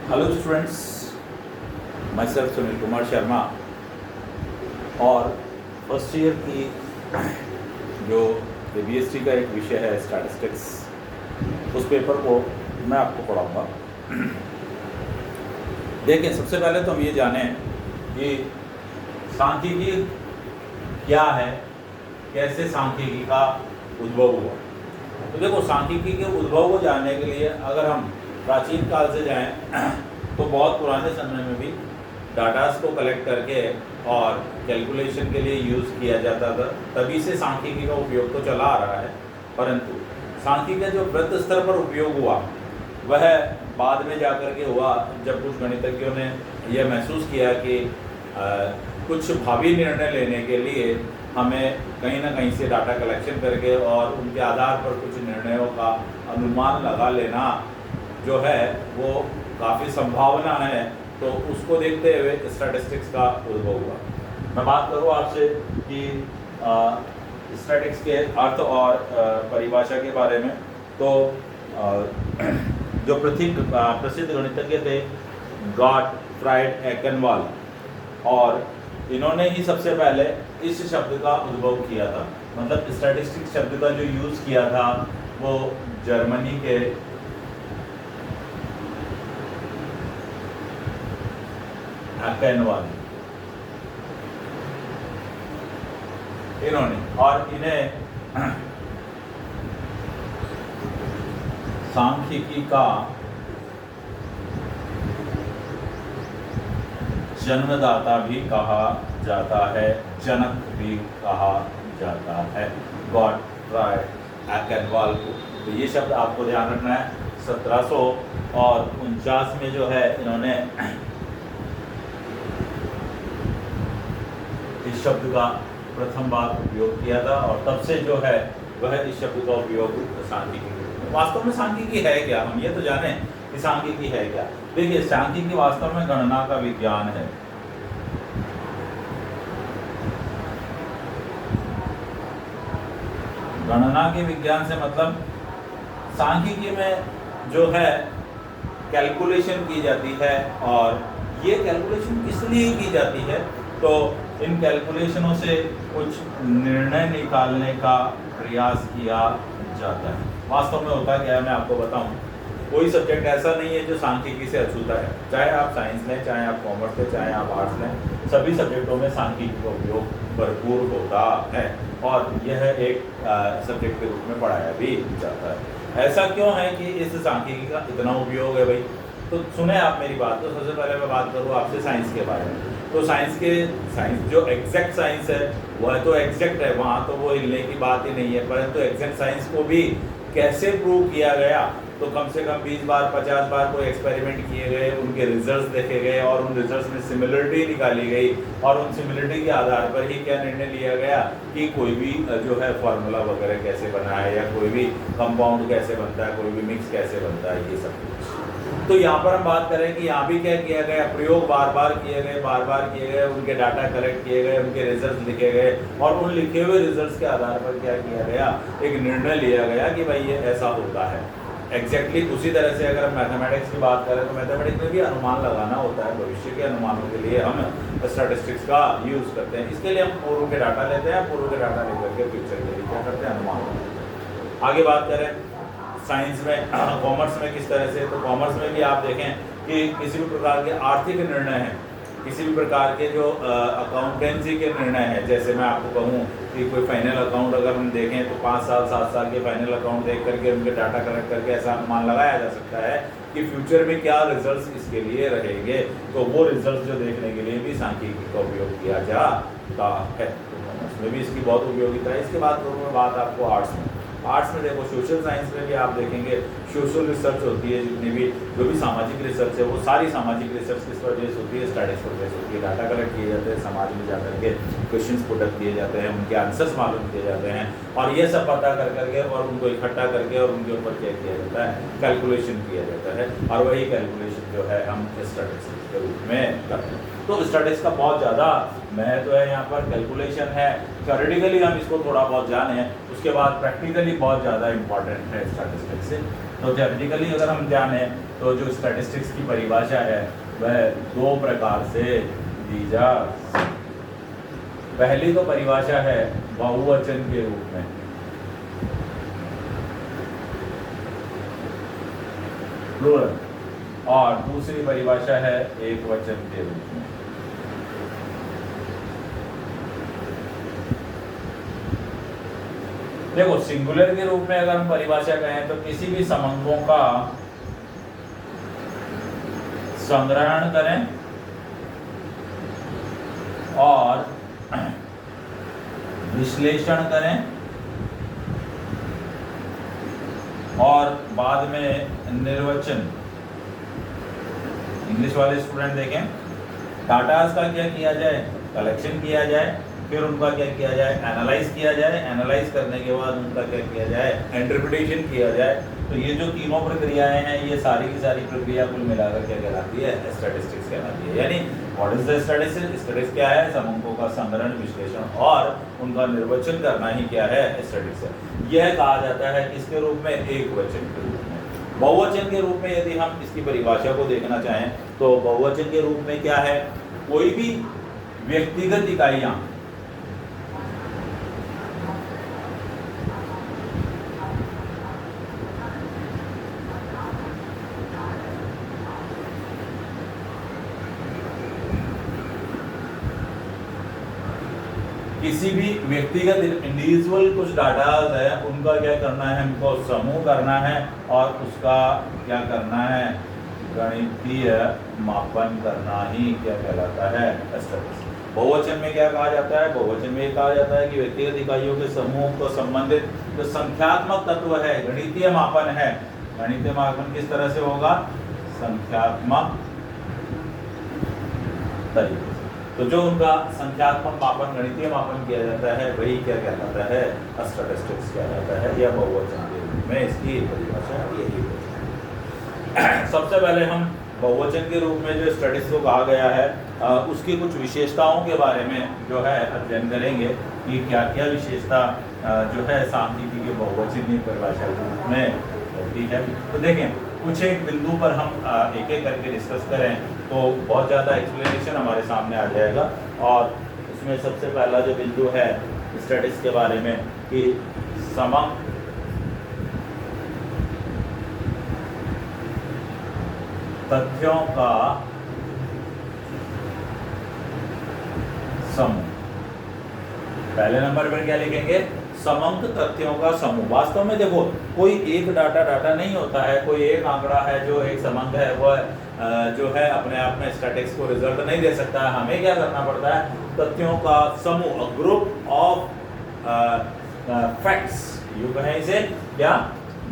Hello students, मैं sir Sunil Kumar Sharma और first year की जो बीएसटी का एक विषय है स्टैटिस्टिक्स, उस पेपर को मैं आपको पढ़ाऊंगा। देखिए, सबसे पहले तो हम ये जानें कि सांख्यिकी क्या है, कैसे सांख्यिकी का उद्भव हुआ। तो देखो, सांख्यिकी के उद्भव को जानने के लिए अगर हम प्राचीन काल से जाएं तो बहुत पुराने समय में भी डाटास को कलेक्ट करके और कैलकुलेशन के लिए यूज़ किया जाता था, तभी से सांख्यिकी का उपयोग तो चला आ रहा है। परंतु सांख्यिकी का जो वृत्त स्तर पर उपयोग हुआ वह बाद में जाकर के हुआ, जब कुछ गणितज्ञों ने यह महसूस किया कि कुछ भावी निर्णय लेने के लिए हमें कहीं ना कहीं से डाटा कलेक्शन करके और उनके आधार पर कुछ निर्णयों का अनुमान लगा लेना जो है वो काफ़ी संभावना है। तो उसको देखते हुए स्टैटिस्टिक्स का उद्भव हुआ। मैं बात करूँ आपसे कि स्टैटिस्टिक्स के अर्थ और परिभाषा के बारे में, तो जो प्रसिद्ध गणितज्ञ थे गॉटफ्राइड एकेनवाल, और इन्होंने ही सबसे पहले इस शब्द का उद्भव किया था। मतलब स्टैटिस्टिक्स शब्द का जो यूज़ किया था वो जर्मनी के एकेनवाल इन्होंने, और इन्हें सांख्यिकी का जन्मदाता भी कहा जाता है, जनक भी कहा जाता है गॉटफ्राइड एकेनवाल को। तो ये शब्द आपको ध्यान रखना है। 1749 में जो है इन्होंने इस शब्द का प्रथम बार उपयोग किया था, और तब से जो है वह इस शब्द का उपयोग सांख्यिकी। वास्तव में सांख्यिकी है क्या, हम ये तो जानें कि सांख्यिकी है क्या। देखिए, सांख्यिकी वास्तव में गणना का विज्ञान है। गणना के विज्ञान से मतलब सांख्यिकी में जो है कैलकुलेशन की जाती है, और ये कैलकुलेशन किस लिए की जाती है, तो इन कैलकुलेशनों से कुछ निर्णय निकालने का प्रयास किया जाता है। वास्तव में होता क्या है, मैं आपको बताऊं, कोई सब्जेक्ट ऐसा नहीं है जो सांख्यिकी से अछूता है। चाहे आप साइंस लें, चाहे आप कॉमर्स लें, चाहे आप आर्ट्स लें, सभी सब्जेक्टों में सांख्यिकी का उपयोग भरपूर होता है, और यह एक सब्जेक्ट के रूप में पढ़ाया भी जाता है। ऐसा क्यों है कि इस सांख्यिकी का इतना उपयोग है भाई? तो सुने आप मेरी बात। तो सबसे पहले मैं बात करूँ आपसे साइंस के बारे में। तो साइंस जो एग्जैक्ट साइंस है वह तो एग्जैक्ट है, वहाँ तो वो हिलने की बात ही नहीं है। परंतु एग्जैक्ट साइंस को भी कैसे प्रूव किया गया, तो कम से कम 20 बार 50 बार कोई एक्सपेरिमेंट किए गए, उनके रिजल्ट्स देखे गए, और उन रिजल्ट्स में सिमिलरिटी निकाली गई, और उन सिमिलरिटी के आधार पर ही क्या निर्णय लिया गया कि कोई भी जो है फार्मूला वगैरह कैसे बना है, या कोई भी कंपाउंड कैसे बनता है, कोई भी मिक्स कैसे बनता है, ये सब। तो यहाँ पर हम बात करें कि यहाँ भी क्या किया गया, प्रयोग बार बार किए गए, उनके डाटा कलेक्ट किए गए, उनके रिजल्ट्स लिखे गए, और उन लिखे हुए रिजल्ट्स के आधार पर क्या किया गया, एक निर्णय लिया गया कि भाई ये ऐसा होता है। एग्जैक्टली उसी तरह से अगर मैथमेटिक्स की बात करें तो मैथमेटिक्स में भी अनुमान लगाना होता है। भविष्य के अनुमानों के लिए हम स्टैटिस्टिक्स का यूज़ करते हैं। इसके लिए हम पूर्व के डाटा लेते हैं, पूर्व के डाटा लेकर के फ्यूचर के लिए क्या करते हैं, अनुमान। आगे बात करें साइंस में, कॉमर्स में किस तरह से, तो कॉमर्स में भी आप देखें कि किसी भी प्रकार के आर्थिक निर्णय हैं, किसी भी प्रकार के जो अकाउंटेंसी के निर्णय हैं, जैसे मैं आपको कहूँ कि कोई फाइनल अकाउंट अगर हम देखें तो 5 साल 7 साल के फाइनल अकाउंट देख करके उनके डाटा कलेक्ट करके ऐसा अनुमान लगाया जा सकता है कि फ्यूचर में क्या रिजल्ट्स इसके लिए रहेंगे। तो वो रिजल्ट्स जो देखने के लिए भी सांख्यिकी का उपयोग किया जाता है। तो उसमें भी इसकी बहुत उपयोगिता है। इसके बाद करूँ मैं बात आपको आर्ट्स में देखो, सोशल साइंस में भी आप देखेंगे सोशल रिसर्च होती है, जितनी भी जो भी सामाजिक रिसर्च है वो सारी सामाजिक रिसर्च किस पर बेस होती है, स्टडीज पर बेस होती है। डाटा कलेक्ट किए जाते हैं, समाज में जाकर के क्वेश्चंस पुट अप किए जाते हैं, उनके आंसर्स मालूम किए जाते हैं, और ये सब पता कर करके और उनको इकट्ठा करके और उनके ऊपर क्या किया जाता है, कैलकुलेशन किया जाता है, और वही कैलकुलेशन जो है हम स्टैटिस्टिक्स के रूप में करते हैं। तो स्टैटिस्टिक्स का बहुत ज़्यादा महत्व है यहाँ पर। कैलकुलेशन है, थ्योरेटिकली हम इसको थोड़ा बहुत जाने, उसके बाद प्रैक्टिकली बहुत ज़्यादा इंपॉर्टेंट है स्टैटिस्टिक्स से। तो थ्योरेटिकली अगर हम जाने तो जो स्टैटिस्टिक्स की परिभाषा है वह दो प्रकार से दी जा। पहली तो परिभाषा है बहुवचन के रूप में, प्लूरल, और दूसरी परिभाषा है एक वचन के रूप में। देखो सिंगुलर के रूप में अगर हम परिभाषा कहें तो किसी भी समंकों का संग्रहण करें और विश्लेषण करें और बाद में निर्वचन। इंग्लिश वाले स्टूडेंट देखें, डाटास का क्या किया जाए, कलेक्शन किया जाए, फिर उनका क्या किया जाए, एनालाइज किया जाए, एनालाइज करने के बाद उनका क्या किया जाए, इंटरप्रिटेशन किया जाए। तो ये जो तीनों प्रक्रियाएं हैं, ये सारी की सारी प्रक्रिया कुल मिलाकर क्या कहलाती है, स्टैटिस्टिक्स कहलाती है। यानी what is the statistics? Statistics क्या है? समंकों का संग्रहण, विश्लेषण और उनका निर्वचन करना ही क्या है, स्टैटिस्टिक्स। यह कहा जाता है किसके रूप में? एक वचन के रूप में। बहुवचन के रूप में यदि हम इसकी परिभाषा को देखना चाहें तो बहुवचन के रूप में क्या है? कोई भी व्यक्तिगत इकाइयां किसी भी व्यक्तिगत इंडिविजुअल कुछ डाटा है, उनका क्या करना है, हमको समूह करना है और उसका क्या करना है, गणितीय मापन करना ही क्या कहलाता है, स्टैटिस्टिक्स। बहुवचन में क्या कहा जाता है? बहुवचन में कहा जाता है कि व्यक्तिगत इकाइयों के समूह को संबंधित जो संख्यात्मक तत्व है, गणितीय मापन है। गणितीय मापन किस तरह से होगा? संख्यात्मक तरीके। तो जो उनका संख्यात्मक मापन, गणितीय मापन किया जाता है, वही क्या कहलाता है, स्टैटिस्टिक्स कहलाता है, या बहुवचन के रूप में इसकी परिभाषा यही है। सबसे पहले हम बहुवचन के रूप में जो स्टैटिस्टिक्स को कहा गया है उसकी कुछ विशेषताओं के बारे में जो है अध्ययन करेंगे कि क्या क्या विशेषता जो है सांख्यिकी के बहुवचन की परिभाषा के रूप में होती है। तो देखें, कुछ एक बिंदु पर हम एक एक करके डिस्कस करें तो बहुत ज़्यादा एक्सप्लेनेशन हमारे सामने आ जाएगा। और उसमें सबसे पहला जो बिंदु है स्टैटिस्टिक्स के बारे में कि समंक तथ्यों का समूह। पहले नंबर पर क्या लिखेंगे? समंक तथ्यों का समूह। वास्तव में देखो, कोई एक डाटा नहीं होता है, कोई एक आंकड़ा है जो एक समंक है, वह जो है अपने आप में स्टैटिस्टिक्स को रिजल्ट नहीं दे सकता है। हमें क्या करना पड़ता है? तथ्यों का समूह, ग्रुप ऑफ फैक्ट्स, यूं कहें इसे क्या,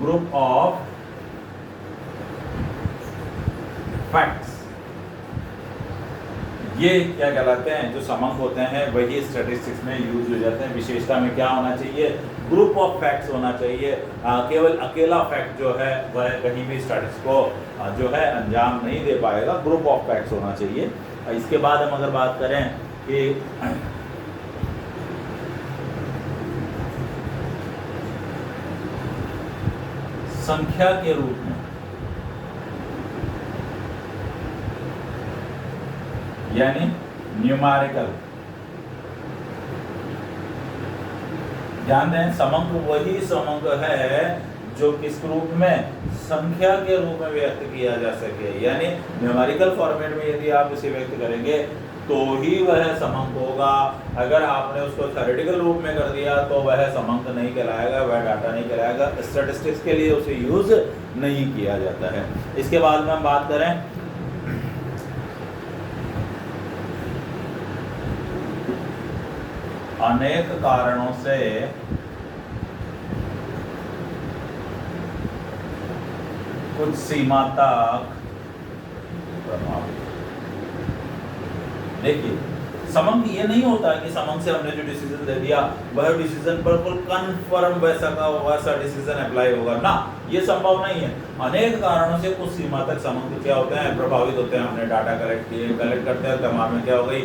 ग्रुप ऑफ फैक्ट्स, ये क्या कहलाते हैं, जो समंक होते हैं वही स्टैटिस्टिक्स में यूज हो जाते हैं। विशेषता में क्या होना चाहिए? ग्रुप ऑफ फैक्ट्स होना चाहिए। केवल अकेला फैक्ट जो है वह कहीं भी स्टैटिस्टिक्स को जो है अंजाम नहीं दे पाएगा, ग्रुप ऑफ फैक्ट्स होना चाहिए। इसके बाद हम अगर बात करें कि संख्या के रूप में, यानी न्यूमेरिकल, ध्यान दें, समंक वही समंक है जो किस रूप में, संख्या के रूप में व्यक्त किया जा सके। यानी न्यूमेरिकल फॉर्मेट में यदि आप इसे व्यक्त करेंगे तो ही वह समंक होगा। अगर आपने उसको थ्योरेटिकल रूप में कर दिया तो वह समंक नहीं कहलाएगा, वह डाटा नहीं कहलाएगा। स्टैटिस्टिक्स के लिए उसे यूज नहीं किया जाता है। इसके बाद में हम बात करें अनेक कारणों से कुछ सीमा तक प्रभावित। देखिए, समंक ये नहीं होता है कि समंक से हमने जो डिसीजन दे दिया वह डिसीजन बिल्कुल कन्फर्म वैसा का वैसा डिसीजन अप्लाई होगा ना, ये संभव नहीं है। अनेक कारणों से कुछ सीमा तक समंक क्या होते हैं, प्रभावित होते हैं। हमने डाटा कलेक्ट करते हैं, तमाम में क्या हो गई,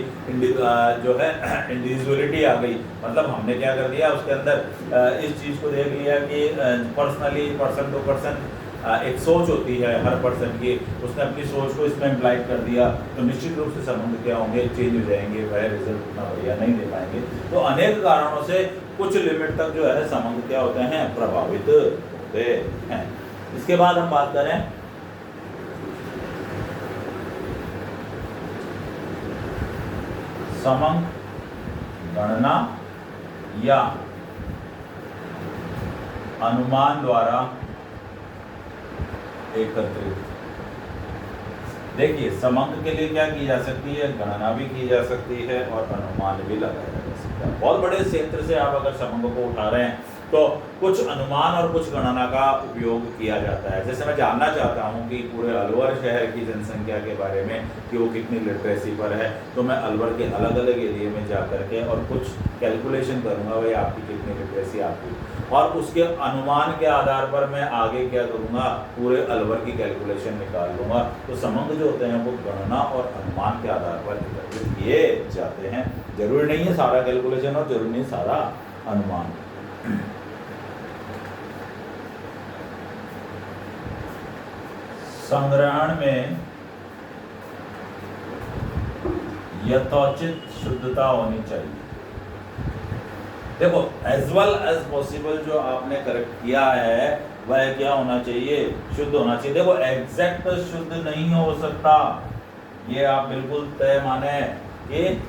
जो है इंडिविजुअलिटी आ गई। मतलब हमने क्या कर दिया, उसके अंदर इस चीज़ को देख लिया कि पर्सनली, पर्सन टू पर्सन एक सोच होती है हर पर्सन की, उसने अपनी सोच को इसमें इम्प्लाइड कर दिया तो निश्चित रूप से संबंध क्या होंगे, चेंज हो जाएंगे, वह रिजल्ट उतना बढ़िया नहीं दे पाएंगे। तो अनेक कारणों से कुछ लिमिट तक जो है संबंध क्या होते हैं, प्रभावित होते हैं। इसके बाद हम बात करें संबंध गणना या अनुमान द्वारा एकत्रित। देखिए संबंध के लिए क्या की जा सकती है, गणना भी की जा सकती है और अनुमान भी लगाया जा सकता है। बहुत बड़े क्षेत्र से आप अगर संबंधों को उठा रहे हैं तो कुछ अनुमान और कुछ गणना का उपयोग किया जाता है। जैसे मैं जानना चाहता हूं कि पूरे अलवर शहर की जनसंख्या के बारे में कि वो कितनी लिटरेसी पर है, तो मैं अलवर के अलग अलग एरिया में जा करके और कुछ कैलकुलेशन करूंगा, भाई आपकी कितनी लिटरेसी आपकी, और उसके अनुमान के आधार पर मैं आगे क्या करूंगा, पूरे अलवर की कैलकुलेशन निकाल लूंगा। तो संबंध जो होते हैं वो गणना और अनुमान के आधार पर एकत्रित किए जाते हैं। जरूरी नहीं है सारा कैलकुलेशन और जरूरी नहीं सारा अनुमान। संग्रहण में यथोचित शुद्धता होनी चाहिए। देखो एज वेल एज पॉसिबल जो आपने करेक्ट किया है वह क्या होना चाहिए, शुद्ध होना चाहिए। देखो एग्जैक्ट शुद्ध नहीं हो सकता, ये आप बिल्कुल तय माने कि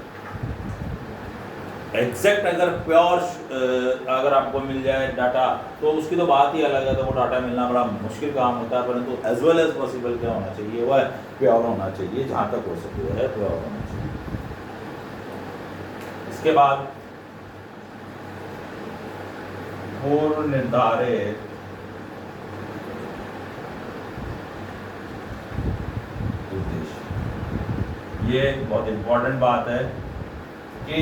एग्जैक्ट अगर प्योर अगर आपको मिल जाए डाटा तो उसकी तो बात ही अलग है, तो वो डाटा मिलना बड़ा मुश्किल काम होता है। परंतु एज वेल एज पॉसिबल क्या होना चाहिए, वह प्योर होना चाहिए, जहाँ तक हो सके है प्योर होना चाहिए। इसके बाद पूर्व निर्धारित उद्देश्य, ये बहुत इंपॉर्टेंट बात है कि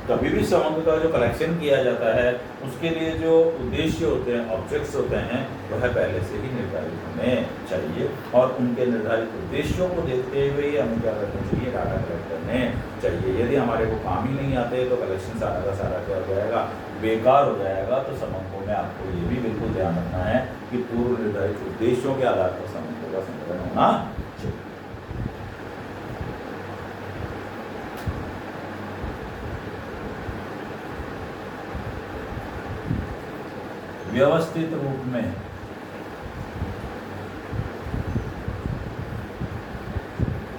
कभी भी संबंध का जो कलेक्शन किया जाता है उसके लिए जो उद्देश्य होते हैं, ऑब्जेक्ट्स होते हैं, वह पहले से ही निर्धारित होने चाहिए और उनके निर्धारित उद्देश्यों को देखते हुए हमें क्या करना चाहिए, डाटा कलेक्ट करने चाहिए। यदि हमारे को काम ही नहीं आते तो कलेक्शन सारा का सारा क्या हो जाएगा, बेकार हो जाएगा। तो संबंधों में आपको ये भी बिल्कुल ध्यान रखना है कि पूर्व निर्धारित उद्देश्यों के आधार पर संबंधों का संकलन होना चाहिए। व्यवस्थित रूप में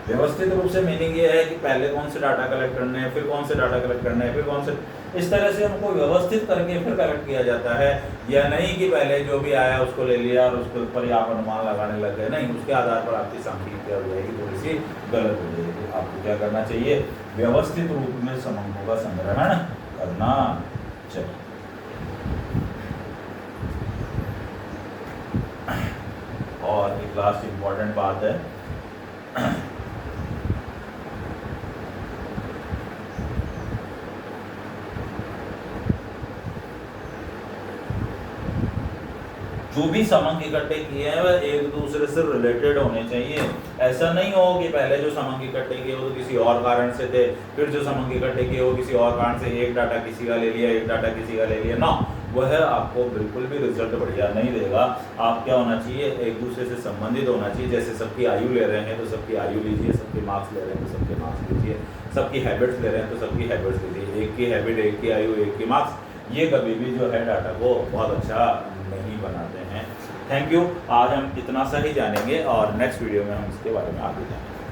व्यवस्थित रूप से मीनिंग ये है कि पहले कौन से डाटा कलेक्ट करने हैं, फिर कौन से डाटा कलेक्ट करने हैं, फिर कौन से, इस तरह से हमको व्यवस्थित करके फिर कलेक्ट किया जाता है। या नहीं कि पहले जो भी आया उसको ले लिया और उसके ऊपर ही आप अनुमान लगाने लग गए, नहीं, उसके आधार पर आपकी सांख्यिकी क्या हो जाएगी, थोड़ी सी गलत हो जाएगी। आपको क्या करना चाहिए, व्यवस्थित रूप में समूहों का संग्रहण करना चाहिए। और एक लास्ट इम्पॉर्टेंट बात है, जो भी समंक इकट्ठे किए हैं वह एक दूसरे से रिलेटेड होने चाहिए। ऐसा नहीं हो कि पहले जो समंक इकट्ठे किए वो तो किसी और कारण से थे, फिर जो समंक इकट्ठे किए वो किसी और कारण से, एक डाटा किसी का ले लिया, एक डाटा किसी का ले लिया, ना, वह आपको बिल्कुल भी रिजल्ट बढ़िया नहीं देगा। आप क्या होना चाहिए, एक दूसरे से संबंधित होना चाहिए। जैसे सबकी आयु ले रहे हैं तो सबकी आयु लीजिए, सबके मार्क्स ले रहे हैं तो सबके मार्क्स लीजिए, सबकी हैबिट्स ले रहे हैं तो सबकी हैबिट्स लीजिए। एक की हैबिट, एक की आयु, एक की मार्क्स, ये कभी भी जो है डाटा को बहुत अच्छा नहीं बनाते हैं। Thank you. आज हम इतना सा ही जानेंगे और नेक्स्ट वीडियो में हम इसके बारे में आगे जानेंगे।